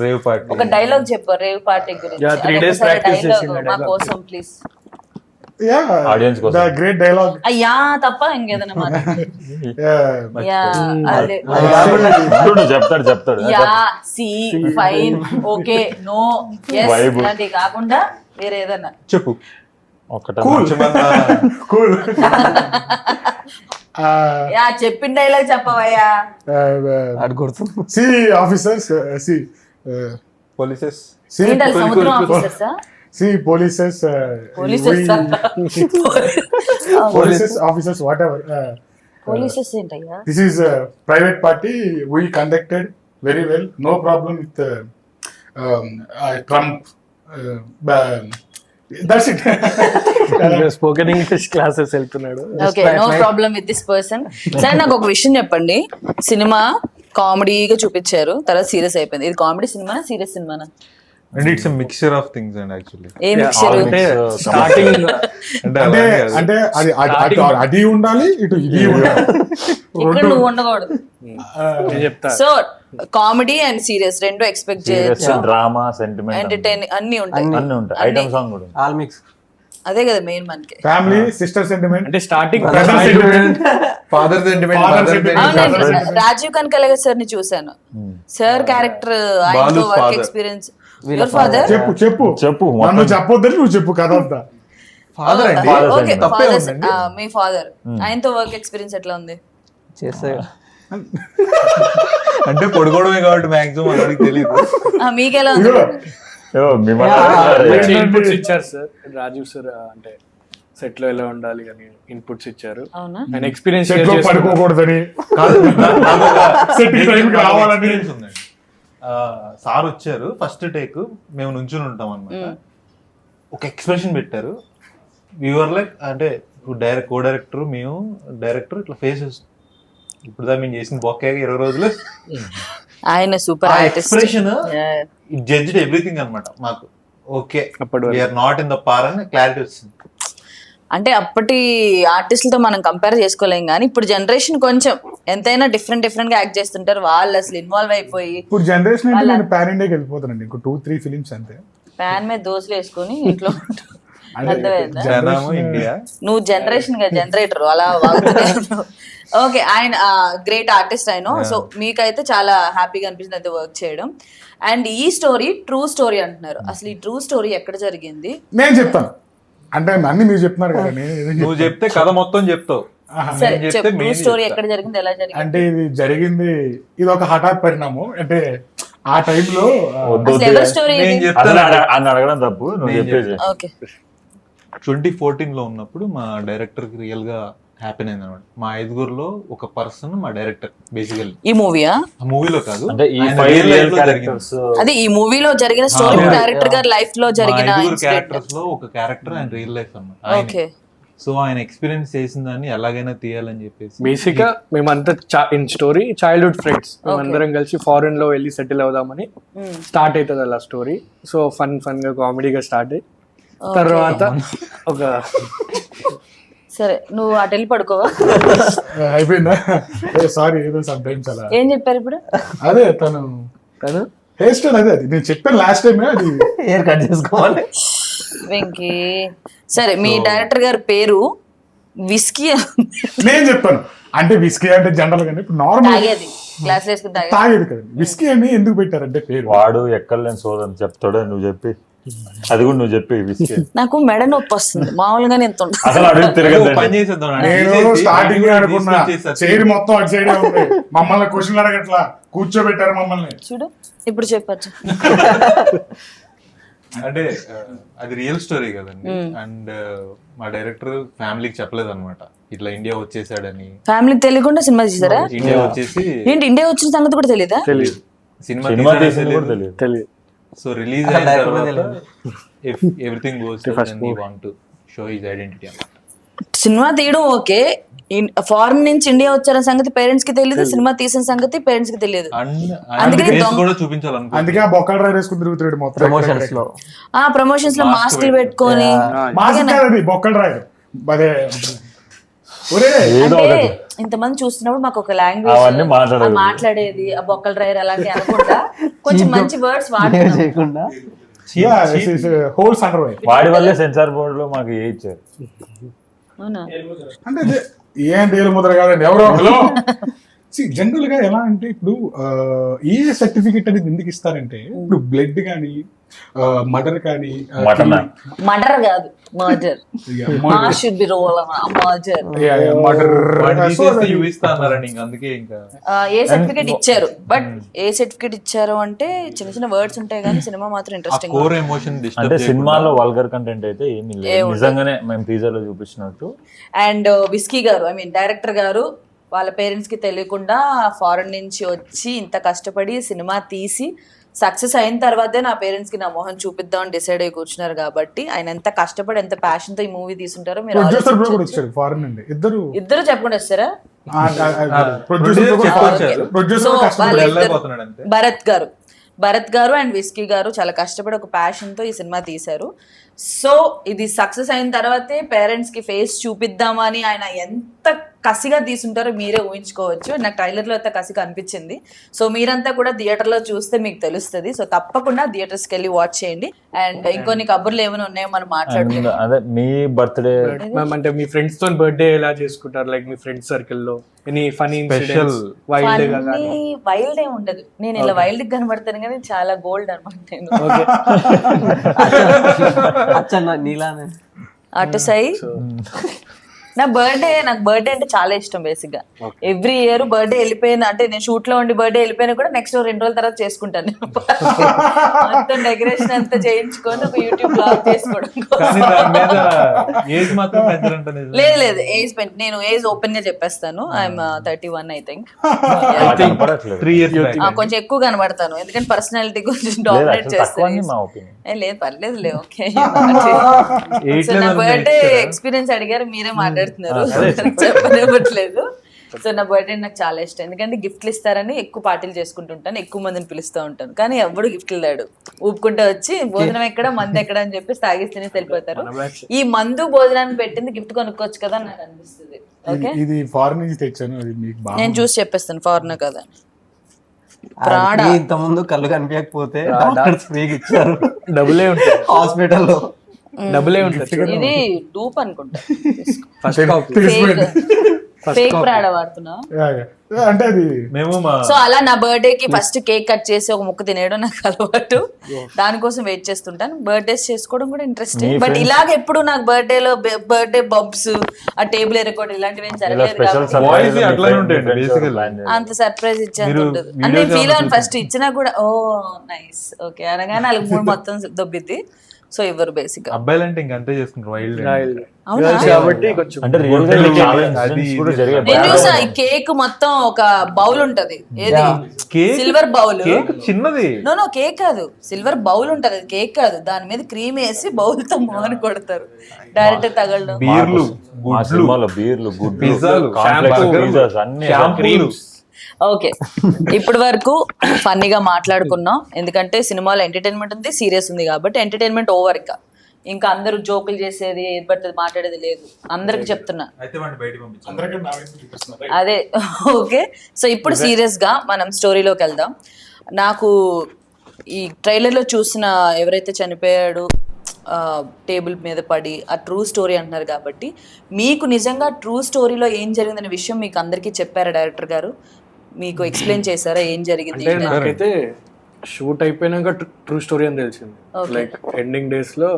రేవ్ పార్టీ ఒక డైలాగ్ చెప్పారు రేవ్ పార్టీ గురించి. Yeah, 3 days అదొకసారి practice dialogue చేసిన మా dialogue. కోసం ప్లీజ్. యా, Audience కోసం. The great dialogue. అయ్యా తప్ప ఇంకేదైనా మాట. యా అదే చెప్తాడు. Yeah see fine okay no yes Vibe. ఇలాంటివి కాకుండా వేరే ఏదన్నా చెప్పు. ఒకటే కూల్. యా చెప్పిన డైలాగ్ చెప్పవయ్యా. సి ఆఫీసర్స్, సి పోలీసెస్ ఏంటి సముద్రం ఆఫీసర్సా? Sea polices, polices officers, whatever. Polices ఏంటయ్యా? This is a private party. We conducted very well. No problem with Trump. That's it. Spoken English classes వెళ్తున్నాడు. Okay, no problem with this person. సరే నాకు ఒక విషయం చెప్పండి. Cinema కామెడీగా చూపించారు, తర్వాత సీరియస్ అయిపోయింది. ఇది కామెడీ సినిమానా సీరియస్ సినిమానా? And it's mixture of things and actually a mixture? అంటే స్టార్టింగ్ అంటే అంటే అలాగే అది. అంటే అది ఉండాలి, ఇటు ఇది ఉండాలి. ఇక్కడ నువ్వు ఉండకూడదు. నేను చెప్తా. సో కామెడీ అండ్ సీరియస్ రెండు ఎక్స్పెక్ట్ చేయొచ్చు. డ్రామా, సెంటిమెంట్, ఎంటర్టైన్ అన్ని ఉంటాయి. అన్ని ఉంటాయి. ఐటమ్ సాంగ్ కూడా ఉంది. All mix. అదే కదా మెయిన్ మనకి. ఫ్యామిలీ, సిస్టర్ సెంటిమెంట్, అంటే starting father sentiment, Father mother sentiment. అవునండి, రాజీవ్ కనకలగ సార్ ని చూసాను. సార్ క్యారెక్టర్ ఆయనతో బాలు's work father. Experience. Your father? చెప్పు నన్ను చెప్పొద్దని నువ్వు చెప్పు కథ అంతా. ఫాదర్ అండి. Father ఓకే, తప్పే ఫాదర్ ఉందండి. మీ ఫాదర్ ఆయనతో వర్క్ ఎక్స్పీరియన్స్ ఎట్లా ఉంది? చేస్తే అంటే పొడుకోవడమే కాబట్టి మాక్సిమం అందరికి తెలియదు. మీకెలా ఉంది? ఇన్పుట్స్ ఇచ్చారు సార్ రాజీవ్ సార్. అంటే సెట్ లో ఎలా ఉండాలి అని ఇన్పుట్స్ ఇచ్చారు. అవునా? ఆయన ఎక్స్పీరియన్స్ చెట్లో పడుకోకూడదని, రావాలని. సార్ వచ్చారు ఫస్ట్ టేక్, మేము నుంచుని ఉంటాం అన్నమాట. ఒక ఎక్స్ప్రెషన్ పెట్టారు. వ్యూవర్ లైక్ అంటే కో డైరెక్టర్, మేము డైరెక్టర్ ఇట్లా ఫేసెస్ ఇప్పుడు మేము చేసిన బొక్కే 20 రోజులు ఆయన super artist. Expression it judged everything అన్నమాట మాకు. Okay, we are not in the par అని క్లారిటీ వచ్చింది. అంటే అప్పటి ఆర్టిస్టులతో మనం కంపేర్ చేసుకోలేం, కానీ ఇప్పుడు జనరేషన్ కొంచెం ఎంతైనా డిఫరెంట్ డిఫరెంట్ గా యాక్ట్ చేస్తుంటారు. వాళ్ళు అసలు ఇన్వాల్వ్ అయిపోయి ఇప్పుడు జనరేషన్ అంటే నేను పాన్ ఇండియాకి వెళ్ళిపోతానండి. ఇంకో 2-3 ఫిలిమ్స్ అంతే. ప్యాన్ మీద దోశలు వేసుకొని ఇంట్లో అర్థమైందా? జనము ఇండియా. నువ్వు జనరేషన్ గా జనరేటర్ అలా ఓకే. ఆయన గ్రేట్ ఆర్టిస్ట్ ఆయన. సో మీకైతే చాలా హ్యాపీగా అనిపించింది అయితే వర్క్ చేయడం. అండ్ ఈ స్టోరీ ట్రూ స్టోరీ అంటున్నారు. అసలు ఈ ట్రూ స్టోరీ ఎక్కడ జరిగింది? నేను చెప్తాను. అంటే అన్ని మీరు చెప్తున్నారు కదా, నేను ఏదో నువ్వు చెప్తే కథ మొత్తం చెప్తావు. సరే నేను చెప్పు, చెప్తే ట్రూ main స్టోరీ చెప్తా. ఎక్కడ జరిగింది, ఎలా జరిగింది? అంటే ఇది ఒక హఠాత్ పరిణామం. అంటే ఆ టైంలో అసలు ఎవరి స్టోరీ నేను ఇది? చెప్తాను. అని అడగడం తప్పు, నువ్వు నేను చెప్పేసి. ఓకే. 2014 లో ఉన్నప్పుడు మా డైరెక్టర్ కి రియల్ గా హ్యాపీన్ అయింది అనమాట. మా 5గురిలో ఒక పర్సన్ మా డైరెక్టర్ బేసికల్లీ. ఈ మూవీయా? ఆ మూవీలో కాదు, అంటే ఈ ఆయన 5 real life రియల్ లో క్యారెక్టర్స్ అది ఈ మూవీలో జరిగిన స్టోరీ డైరెక్టర్ గారి లైఫ్ లో జరిగిన క్యారెక్టర్స్ లో ఒక క్యారెక్టర్ ఆయన రియల్ లైఫ్ అన్నమాట. ఓకే. సో ఆయన ఎక్స్పీరియన్స్ చేసిన దాన్ని ఎలాగైనా తీయాలని చెప్పేసి బేసిక్ గా మేమంతా ఇన్ స్టోరీ చైల్డ్హుడ్ ఫ్రెండ్స్. మేమందరం కలిసి ఫారెన్ లో వెళ్ళి సెటిల్ అవుదామని స్టార్ట్ అవుతుంది అలా స్టోరీ. సో ఫన్ గా కామెడీగా స్టార్ట్ అయ్యి తర్వాత ఒక సరే నువ్వు అటు వెళ్ళి పడుకోవా? అయిపోయిందా? సారీ, ఏదో సమ్ టైమ్స్ అలా. ఏం చెప్పారు ఇప్పుడు? అదే తను హెయిర్ స్టైల్ అదే, అది నేను చెప్పాను లాస్ట్ టైం. అది హెయిర్ కట్ చేసుకోవాలి. వెంకీ సరే, మీ డైరెక్టర్ గారి పేరు విస్కీ నేను చెప్పాను. అంటే విస్కీ అంటే జనరల్ గా ఇప్పుడు నార్మల్ తాగేది, గ్లాస్ వేసుకుని తాగేది. తాగేది కదా. విస్కీ అని ఎందుకు పెట్టారంటే పేరు? వాడు ఎక్కడ లేని సోదని చెప్తాడు, నువ్వు చెప్పి అది కూడా నువ్వు చెప్పే విసికే. నాకు మెడ నొప్పి వస్తుంది మామూలుగానే ఎంత ఉంటుంది. అసలు అడుగు తిరగదు. పని చేసేద్దాం నేను స్టార్టింగ్ అనుకున్నా చైర్ మొత్తం అటు సైడ్ ఉంది, మమ్మల్ని క్వశ్చన్ అడగట్లా, కూర్చోబెట్టారు మమ్మల్ని. చూడు ఇప్పుడు చెప్పచ్చు. అంటే అది రియల్ స్టోరీ కదండి. అండ్ మా డైరెక్టర్ ఫ్యామిలీకి చెప్పలేదు అనమాట ఇట్లా ఇండియా వచ్చేసాడని. ఫ్యామిలీకి తెలియకుండా సినిమా తీసారా? ఇండియా వచ్చేసి ఏంటి ఇండియా వచ్చిన సంగతి కూడా తెలీదా? తెలియదు. సినిమా సినిమా తీసింది కూడా తెలియదు. తెలియదు. సో రిలీజ్ అయిన తర్వాత if everything goes then he want to show his identity అన్నమాట. సినిమా తీయడం ఓకే, ఫారెన్ నుంచి ఇండియా వచ్చారన్న సంగతి పేరెంట్స్ కి తెలియదు, సినిమా తీసిన సంగతి పేరెంట్స్ కి తెలియదు. అందుకని కూడా చూపించాలనుకో. అందుకే ఆ బొక్కలు డ్రైవ్ వేసుకుని తిరుగుతాడు మొత్తం ప్రమోషన్స్ లో. ప్రమోషన్స్ లో మాస్క్లు పెట్టుకొని. మాస్క్ కాదు బొక్కలు డ్రైవ్. అదే ఒరే అంటే ఇంతమంది చూస్తున్నప్పుడు మాకు ఒక అవన్నీ లాంగ్వేజ్ మాట్లాడేది, ఆ బొక్కల డ్రైవర్ అలాంటి అనుకుంటా కొంచెం మంచి వర్డ్స్ వాడుతున్నాం. చేయకుండా హోల్స్ అండర్ వై. వాడి వల్లే సెన్సార్ బోర్డు లో మాకు ఏ ఇచ్చారు. అవునా? అంటే ఏం డేలు ముద్ర కాదండి ఎవరో. హలో జనరల్ గా ఎలా అంటే ఇప్పుడు ఏ సర్టిఫికెట్ అనేది ఎందుకు ఇస్తారంటే ఇప్పుడు బ్లడ్ కానీ మర్డర్ కానీ మర్డర్ కాదు murder should be role murder అందుకే ఇంకా ఏ సర్టిఫికేట్ ఇచ్చారు. బట్ ఏ సర్టిఫికేట్ ఇచ్చారు అంటే చిన్న చిన్న వర్డ్స్ ఉంటాయి కానీ సినిమా మాత్రం ఇంట్రెస్టింగ్. కోర్ ఎమోషన్ అంటే సినిమాలో వల్గర్ కంటెంట్ అయితే ఏమీ లేదు, నిజంగానే మేము టీజర్ లో చూపించినట్టు. అండ్ విస్కీ గారు ఐ మీన్ డైరెక్టర్ గారు వాళ్ళ పేరెంట్స్ కి తెలియకుండా ఫారెన్ నుంచి వచ్చి ఇంత కష్టపడి సినిమా తీసి సక్సెస్ అయిన తర్వాతే నా పేరెంట్స్ కి నా మొహం చూపిద్దాం అని డిసైడ్ అయ్యి కూర్చున్నారు. కాబట్టి ఆయన ఎంత కష్టపడి ఎంత ప్యాషన్ తో ఈ మూవీ తీసుంటారో మీరు ఫారెన్ నుండి ఇద్దరు చెప్పకుండా వస్తారా? భరత్ గారు అండ్ విస్కీ గారు చాలా కష్టపడి ఒక ప్యాషన్ తో ఈ సినిమా తీశారు. సో ఇది సక్సెస్ అయిన తర్వాతే పేరెంట్స్ కి ఫేస్ చూపిద్దామని ఆయన ఎంత కసిగా తీసుంటారో మీరే ఊహించుకోవచ్చు. నాకు ట్రైలర్ లో అయితే కసిగా అనిపించింది. సో మీరంతా కూడా థియేటర్ లో చూస్తే మీకు తెలుస్తుంది. సో తప్పకుండా థియేటర్స్ కి వెళ్ళి వాచ్ చేయండి. అండ్ ఇంకొన్ని కబుర్లు ఏమైనా ఉన్నాయో మనం మాట్లాడుకుందాం. అదే మీ బర్త్డే అంటే మీ ఫ్రెండ్స్ తో బర్త్డే ఎలా చేసుకుంటారు? లైక్ మీ ఫ్రెండ్స్ సర్కిల్ లో ఎనీ ఫనీ ఇన్సిడెంట్స్? వైల్డ్ ఏం ఉండదు. నేను ఇలా వైల్డ్ కనబడతాను కానీ చాలా గోల్డ్ అనమాట నేను. నీలానే అటు సై నాకు బర్త్డే అంటే చాలా ఇష్టం. బేసిక్ గా ఎవ్రీ ఇయర్ బర్త్డే వెళ్ళిపోయిన అంటే నేను షూట్ లో ఉండి బర్త్డే వెళ్ళిపోయినా కూడా నెక్స్ట్ 2 రోజుల తర్వాత చేసుకుంటాను. నేను మొత్తం డెకరేషన్ అంతా చేయించుకొని ఒక యూట్యూబ్ బ్లాగ్ చేసుకోవడం. లేదు ఏజ్ నేను ఏజ్ ఓపెన్ గా చెప్పేస్తాను. I'm 31 I think. కొంచెం ఎక్కువ కనబడతాను ఎందుకంటే పర్సనాలిటీ కొంచెం డామినేట్ చేస్తాను. లేదు పర్లేదు ఓకే. నా బర్త్డే ఎక్స్పీరియన్స్ అడిగారు మీరే మాట్లాడుతున్నారు, చెప్పనివ్వట్లేదు. సో నా బర్త్డే నాకు చాలా ఇష్టం ఎందుకంటే గిఫ్ట్లు ఇస్తారని ఎక్కువ పార్టీలు చేసుకుంటుంటాను, ఎక్కువ మందిని పిలుస్తూ ఉంటాను. కానీ ఎవడు గిఫ్ట్లు లేడు, ఊపుకుంటూ వచ్చి భోజనం ఎక్కడ మందు ఎక్కడ అని చెప్పి తాగేసి తినేసి వెళ్ళిపోతారు. ఈ మందు భోజనాన్ని పెట్టింది గిఫ్ట్ కొనుక్కోవచ్చు కదా నాకు అనిపిస్తుంది. ఓకే ఇది ఫారెన్ నుంచి తెచ్చాను, నేను చూసి చెప్పేస్తాను ఫారెన్ కదా. ఇంత ముందు కళ్ళు కనిపించకపోతే ఫ్రీగా ఇచ్చారు, డబ్బులే ఉంటాయి హాస్పిటల్లో, డబ్బులే ఉంటాయి. ఇది డూప్ అనుకుంటా, ఫస్ట్ ఫేక్ ప్రాడా వాడుతున్నా అంటే అది మేము. సో అలా నా బర్త్డే కి ఫస్ట్ కేక్ కట్ చేసి ఒక ముక్క తినేయడం నాకు అలవాటు. దానికోసం వెయిట్ చేస్తుంటాను. బర్త్డేస్ చేసుకోవడం కూడా ఇంట్రెస్టింగ్. బట్ ఇలాగ ఎప్పుడు నాకు బర్త్డే బబ్స్ ఆ టేబుల్ ఎరకోవడం ఇలాంటివి ఏం జరగలేదు అంత సర్ప్రైజ్ ఇచ్చేంత ఉండదు. అంటే ఫీల్ అవును ఫస్ట్ ఇచ్చినా కూడా ఓ నైస్ ఓకే అనగానే వాళ్ళకి మూడు మొత్తం దొబ్బిద్ది. సో ఎవరు బేసిక్ అబ్బాయిలు అంటే ఇంకంతే చేసుకుంటారు వైల్డ్ కాబట్టి కొంచెం అంటే రియల్ గా కూడా జరిగే నేను చూసా ఈ కేక్ మొత్తం ఒక బౌల్ ఉంటది, ఏది సిల్వర్ బౌల్ చిన్నది. నో కేక్ కాదు, సిల్వర్ బౌల్ ఉంటది, కేక్ కాదు. దాని మీద క్రీమ్ వేసి బౌల్ తో మోహన్ కొడతారు డైరెక్ట్ తగలడం. బీర్లు, బీర్లు, గుడ్ పిజ్జాలు, క్రీమ్స్. ఓకే ఇప్పటి వరకు ఫన్నీగా మాట్లాడుకున్నాం ఎందుకంటే సినిమాలో ఎంటర్టైన్మెంట్ ఉంది, సీరియస్ ఉంది కాబట్టి ఎంటర్టైన్మెంట్ ఓవర్. ఇంకా అందరూ జోకులు చేసేది ఏది పడుతుంది మాట్లాడేది లేదు, అందరికి చెప్తున్నా అదే. ఓకే సో ఇప్పుడు సీరియస్ గా మనం స్టోరీలోకి వెళ్దాం. నాకు ఈ ట్రైలర్ లో చూసిన ఎవరైతే చనిపోయాడు టేబుల్ మీద పడి ఆ ట్రూ స్టోరీ అంటున్నారు కాబట్టి మీకు నిజంగా ట్రూ స్టోరీలో ఏం జరిగిందనే విషయం మీకు అందరికీ చెప్పారా డైరెక్టర్ గారు? మీకు ఎక్స్ప్లెయిన్ చేశారా ఏం జరిగింది? నాకైతే షూట్ అయిపోయినాక ట్రూ స్టోరీ అని తెలిసింది. లైక్ ఎండింగ్ డేస్ లో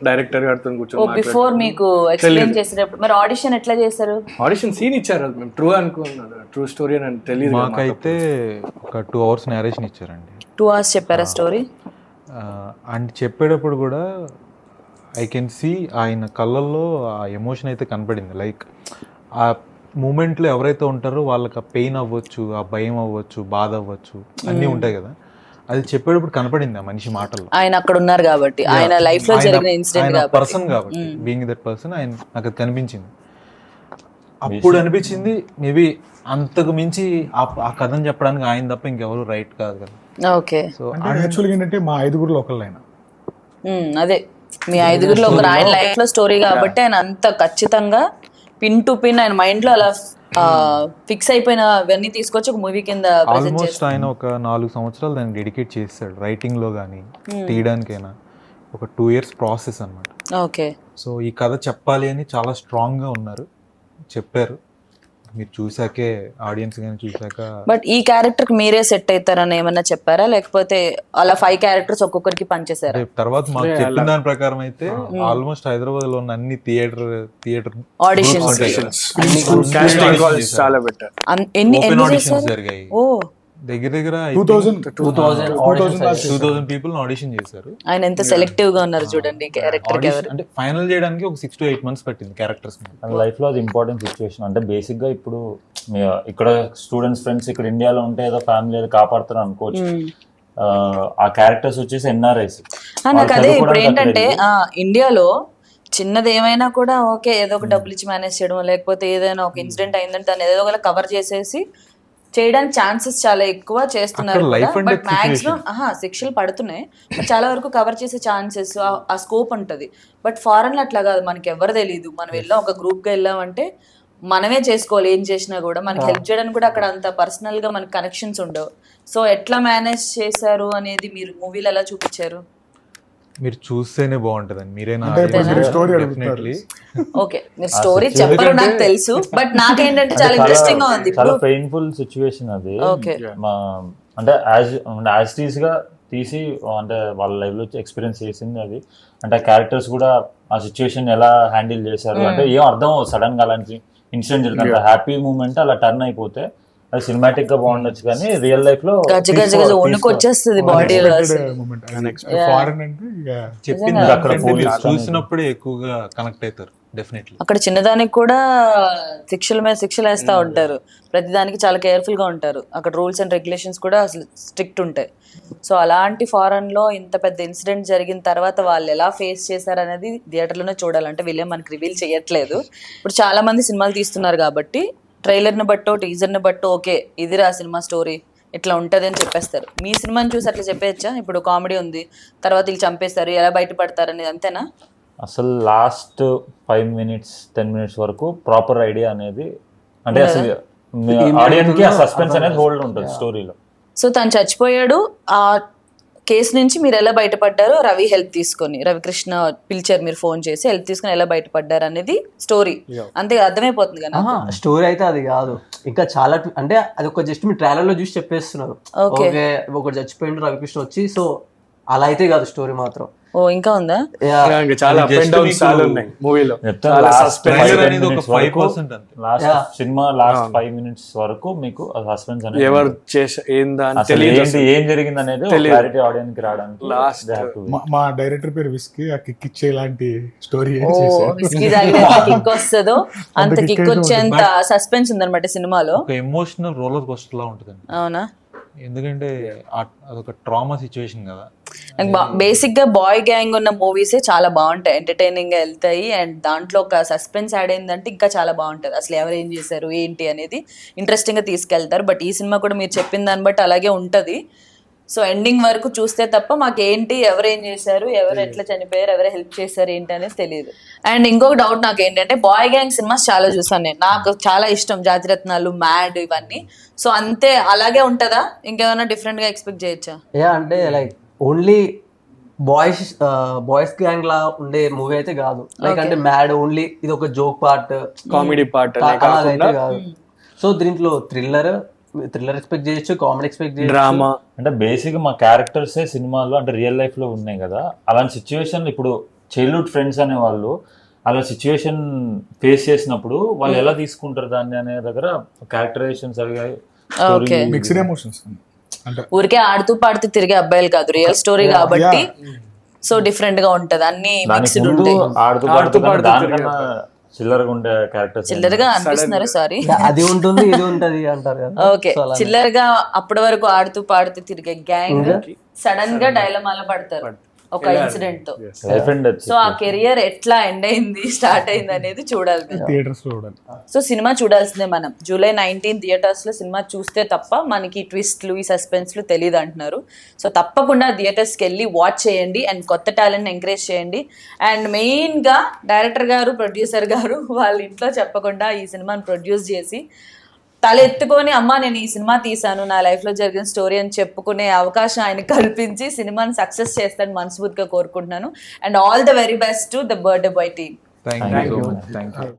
డైరెక్టర్ గారితో ఓ కూర్చొని బిఫోర్ మీకు ఎక్స్ప్లెయిన్ చేసేటప్పుడు మరి ఆడిషన్ ఎట్లా చేశారు? ఆడిషన్ సీన్ ఇచ్చారు, అది మేము ట్రూ అనుకున్నాను. ట్రూ స్టోరీ అని తెలియదు. మాకైతే ఒక 2 hours నేరేషన్ ఇచ్చారండి. 2 hours చెప్పారా స్టోరీ? అండ్ చెప్పేటప్పుడు కూడా ఐ కెన్ సీ ఆయన కళ్ళల్లో ఆ ఎమోషన్ అయితే కనపడింది. లైక్ ఆ మూమెంట్లో ఎవరైతే ఉంటారో వాళ్ళకి ఆ పెయిన్ అవ్వచ్చు, ఆ భయం అవ్వచ్చు, బాధ అవ్వచ్చు, అన్నీ ఉంటాయి కదా. అది చెప్పేటప్పుడు కనపడింది ఆ మనిషి మాటల్లో. ఆయన అక్కడ ఉన్నారు కాబట్టి, ఆయన లైఫ్ లో జరిగిన ఇన్సిడెంట్ కాబట్టి, పర్సన్ కాబట్టి, బీయింగ్ దట్ పర్సన్ ఆయన నాకు అది కనిపించింది. అప్పుడు అనిపించింది మేబీ అంతకు మించి ఆ కథను చెప్పడానికి ఆయన తప్ప ఇంకెవరు రైట్ కాదు కదా. ఓకే. సో అంటే యాక్చువల్గా ఏంటంటే మా 5గురిలో ఒకళ్ళైనా అదే మీ 5గురిలో ఒకరు ఆయన లైఫ్ లో స్టోరీ కాబట్టి ఆయన అంత ఖచ్చితంగా పిన్ టు పిన్ ఆయన మైండ్ లో అలా ఫిక్స్ అయిపోయిన అవన్నీ తీసుకొచ్చి ఒక మూవీ కింద ఆల్మోస్ట్ ఆయన ఒక 4 సంవత్సరాలు దాన్ని డెడికేట్ చేస్తాడు. రైటింగ్ లో కానీ తీయడానికైనా ఒక 2 years ప్రాసెస్ అన్నమాట. ఓకే. సో ఈ కథ చెప్పాలి అని చాలా స్ట్రాంగ్ గా ఉన్నారు, చెప్పారు. మీరు చూసాకే, ఆడియన్స్ కానీ చూసాక. బట్ ఈ క్యారెక్టర్ కి మీరే సెట్ అవుతారని ఏమన్నా చెప్పారా, లేకపోతే అలా 5 characters ఒక్కొక్కరికి పనిచేసారా? తర్వాత మాకు చెప్పిన దాని ప్రకారం అయితే ఆల్మోస్ట్ హైదరాబాద్ లో ఉన్న అన్ని థియేటర్ ఆడిషన్స్ చాలా బెటర్. ఎన్ని ఆడిషన్స్ చేశారు? జరిగాయి. ఓ దగ్గర 2000 people ఆడిషన్ చేశారు. ఆయన ఎంత సెలెక్టివ్ గా ఉన్నారు చూడండి క్యారెక్టర్ కి. అంటే ఫైనల్ చేయడానికి ఒక 6 to 8 months పట్టింది క్యారెక్టర్స్. లైఫ్ లో అది ఇంపార్టెంట్ సిచ్యువేషన్. అంటే బేసిక్ గా ఇప్పుడు ఇక్కడ స్టూడెంట్స్ ఫ్రెండ్స్ ఇక్కడ ఇండియాలో ఉంటే ఏదో ఫ్యామిలీ ఏదో కాపాడుతారు అనుకోవచ్చు. ఆ క్యారెక్టర్స్ వచ్చేసి ఎన్ఆర్ఐస్. నాకు అదే ఇప్పుడు ఏంటంటే ఇండియాలో చిన్నది ఏమైనా కూడా ఓకే ఏదో ఒక డబ్బులు ఇచ్చి మేనేజ్ చేయడం, లేకపోతే ఏదైనా ఒక ఇన్సిడెంట్ అయిందంటే దాన్ని ఏదో ఒకలా కవర్ చేసేసి చేయడానికి ఛాన్సెస్ చాలా ఎక్కువ చేస్తున్నారు. బట్ మాక్సిమం శిక్షలు పడుతున్నాయి, బట్ చాలా వరకు కవర్ చేసే ఛాన్సెస్ ఆ స్కోప్ ఉంటది. బట్ ఫారెన్ లో అట్లా కాదు, మనకి ఎవరు తెలియదు. మనం వెళ్ళాం ఒక గ్రూప్ గా వెళ్ళామంటే మనమే చేసుకోవాలి, ఏం చేసినా కూడా మనకి హెల్ప్ చేయడానికి కూడా అక్కడ అంత పర్సనల్ గా మనకి కనెక్షన్స్ ఉండవు. సో ఎట్లా మేనేజ్ చేశారు అనేది మీరు మూవీలో ఎలా చూపించారు? మీరు చూస్తేనే బాగుంటదండి. మీరేనా స్టోరీ డెఫినెట్లీ. ఓకే, మీరు స్టోరీ చెప్పరు నాకు తెలుసు, బట్ నాకేంటంటే చాలా ఇంట్రెస్టింగ్ గా ఉంది. చాలా పెయిన్ఫుల్ సిచ్యువేషన్ అది. అంటే యాజ్ టీస్ గా తీసి అంటే వాళ్ళ లైఫ్ లో ఎక్స్పీరియన్స్ చేసింది అది. అంటే క్యారెక్టర్స్ కూడా ఆ సిచ్యువేషన్ ఎలా హ్యాండిల్ చేశారు అంటే ఏం అర్థం సడన్ గా అలాంటి ఇన్సిడెంట్ జరుగుతుంది. హ్యాపీ మూమెంట్ అలా టర్న్ అయిపోతే అది సినిమాటిక్ గా బాగుండొచ్చు, కానీ రియల్ లైఫ్ లో వచ్చేస్తుంది బాడీ. ఫారెన్ అంటే ఇక చెప్పింది అక్కడ చూసినప్పుడే ఎక్కువగా కనెక్ట్ అవుతారు డెఫినెట్లీ. అక్కడ చిన్నదానికి కూడా శిక్షల మీద శిక్షలు వేస్తా ఉంటారు, ప్రతిదానికి చాలా కేర్ఫుల్ గా ఉంటారు. అక్కడ రూల్స్ అండ్ రెగ్యులేషన్స్ కూడా అసలు స్ట్రిక్ట్ ఉంటాయి. సో అలాంటి ఫారెన్ లో ఇంత పెద్ద ఇన్సిడెంట్ జరిగిన తర్వాత వాళ్ళు ఎలా ఫేస్ చేశారు అనేది థియేటర్లోనే చూడాలంటే వీళ్ళే మనకి రివీల్ చేయట్లేదు. ఇప్పుడు చాలా మంది సినిమాలు తీస్తున్నారు కాబట్టి ట్రైలర్ని బట్టో టీజర్ని బట్టో ఓకే ఇదిరా సినిమా స్టోరీ ఇట్లా ఉంటుంది అని చెప్పేస్తారు. మీ సినిమాని చూసి అట్లా చెప్పేయచ్చా? ఇప్పుడు కామెడీ ఉంది, తర్వాత వీళ్ళు చంపేస్తారు, ఎలా బయటపడతారు అనేది అంతేనా? అసలు లాస్ట్ 5 minutes 10 minutes వరకు ప్రాపర్ ఐడియా అనేది అంటే అసలు ఆడియన్స్ కి ఆ సస్పెన్స్ అనేది హోల్డ్ ఉంటుంది స్టోరీలో. సో తను చచ్చిపోయాడు, ఆ కేసు నుంచి మీరు ఎలా బయటపడ్డారు, రవి హెల్ప్ తీసుకొని, రవికృష్ణ పిలిచారు, మీరు ఫోన్ చేసి హెల్ప్ తీసుకొని ఎలా బయటపడ్డారు అనేది స్టోరీ. అంతే అర్థమైపోతుంది కదా. స్టోరీ అయితే అది కాదు, ఇంకా చాలా అంటే అది ఒక జస్ట్ మీ ట్రైలర్ లో చూసి చెప్పేస్తున్నారు. ఓకే ఒకటి చచ్చిపోయిండు రవికృష్ణ వచ్చి, సో అలా అయితే కాదు స్టోరీ మాత్రం. ఓ ఇంకా ఉందా? చాలా అప్ అండ్ డౌన్స్ చాలా ఉన్నాయి మూవీలో. లాస్ట్ సినిమా లాస్ట్ 5 minutes వరకు మీకు సస్పెన్స్ అనేది ఎవరు ఏం జరిగింది అనేది క్లారిటీ ఆడియన్స్ కి రావడానికి లాస్ట్ మా డైరెక్టర్ పేరు విస్కీ, ఆ కిక్ ఇచ్చే లాంటి స్టోరీ విస్కీ కిక్ వస్తుందో అంత కిక్ వచ్చేంత సస్పెన్స్ ఉందన్నమాట సినిమాలో. ఒక ఎమోషనల్ రోలర్ కోస్టర్ లా ఉంటుంది. అవునా? ఎందుకంటే అదొక ట్రామా సిచ్యువేషన్ కదా. బేసిక్ గా బాయ్ గ్యాంగ్ ఉన్న మూవీసే చాలా బాగుంటాయి, ఎంటర్టైనింగ్ గా వెళ్తాయి. అండ్ దాంట్లో ఒక సస్పెన్స్ యాడ్ అయిందంటే ఇంకా చాలా బాగుంటది. అసలు ఎవరు ఏం చేశారు ఏంటి అనేది ఇంట్రెస్టింగ్ గా తీసుకెళ్తారు. బట్ ఈ సినిమా కూడా మీరు చెప్పిన దాన్ని బట్టి అలాగే ఉంటది. సో ఎండింగ్ వరకు చూస్తే తప్ప మాకేంటి ఎవరు ఏం చేశారు, ఎవరు ఎట్లా చనిపోయారు, ఎవరు హెల్ప్ చేశారు ఏంటి అనేది తెలియదు. అండ్ ఇంకొక డౌట్ నాకు ఏంటంటే బాయ్ గ్యాంగ్ సినిమాస్ చాలా చూసాను నేను, నాకు చాలా ఇష్టం. జాతిరత్నాలు, మ్యాడ్ ఇవన్నీ. సో అంతే అలాగే ఉంటదా, ఇంకేమైనా డిఫరెంట్ గా ఎక్స్పెక్ట్ చేయొచ్చా? అంటే లైక్ ఓన్లీ బాయ్స్ గ్యాంగ్ లా ఉండే మూవీ అయితే కాదు. లైక్ అంటే మ్యాడ్ ఓన్లీ ఇది ఒక జోక్ పార్ట్, కామెడీ పార్ట్ అయితే కాదు. సో దీంట్లో థ్రిల్లర్ థ్రిల్లర్ ఎక్స్పెక్ట్ చేయొచ్చు, కామెడీ ఎక్స్పెక్ట్ చేయొచ్చు, డ్రామా. అంటే బేసిక్ మా క్యారెక్టర్సే సినిమాలో అంటే రియల్ లైఫ్ లో ఉన్నాయి కదా, అలాంటి సిచ్యువేషన్ ఇప్పుడు చైల్డ్హుడ్ ఫ్రెండ్స్ అనే వాళ్ళు అలా సిచ్యువేషన్ ఫేస్ చేసినప్పుడు వాళ్ళు ఎలా తీసుకుంటారు దాన్ని అనే దగ్గర క్యారెక్టరైజేషన్స్ అవి Okay. మిక్స్డ్ ఎమోషన్స్ అంటే ఊరికే ఆడుతూ పాడుతూ తిరిగే అబ్బాయిలు కాదు, రియల్ స్టోరీ కాబట్టి సో డిఫరెంట్ గా ఉంటది, అన్ని దానికి మిక్స్డ్ ముందు ఉంటాయి. ఆడుతూ పాడుతూ దానికన్నా చిల్లరగా ఉండే క్యారెక్టర్స్. చిల్లరగా అనిపిస్తున్నారా? సారీ. అది ఉంటుంది ఇది ఉంటది అంటారు కదా. ఓకే, చిల్లరగా అప్పటి వరకు ఆడుతూ పాడుతూ తిరిగే గ్యాంగ్ సడన్ గా డైలమాలో పడతారు ఒక ఇన్సిడెంట్ తో. లైఫ్ అండ్ సో ఆ కెరియర్ ఎట్లా ఎండ్ అయింది, స్టార్ట్ అయింది అనేది చూడాలి మీరు. థియేటర్స్ లో చూడాలి. సో సినిమా చూడాల్సిందే మనం. జూలై 19 థియేటర్స్ లో సినిమా చూస్తే తప్ప మనకి ట్విస్ట్లు ఈ సస్పెన్స్లు తెలియదు అంటున్నారు. సో తప్పకుండా థియేటర్స్కి వెళ్ళి వాచ్ చేయండి అండ్ కొత్త టాలెంట్ ఎంకరేజ్ చేయండి. అండ్ మెయిన్ గా డైరెక్టర్ గారు, ప్రొడ్యూసర్ గారు వాళ్ళ ఇంట్లో చెప్పకుండా ఈ సినిమాని ప్రొడ్యూస్ చేసి తల ఎత్తుకొని అమ్మ నేను ఈ సినిమా తీసాను, నా లైఫ్ లో జరిగిన స్టోరీ అని చెప్పుకునే అవకాశం ఆయన కల్పించి సినిమాని సక్సెస్ చేస్తాను మనస్ఫూర్తిగా కోరుకుంటున్నాను. And all the very best to the birthday boy team. Thank you so much. Thank you.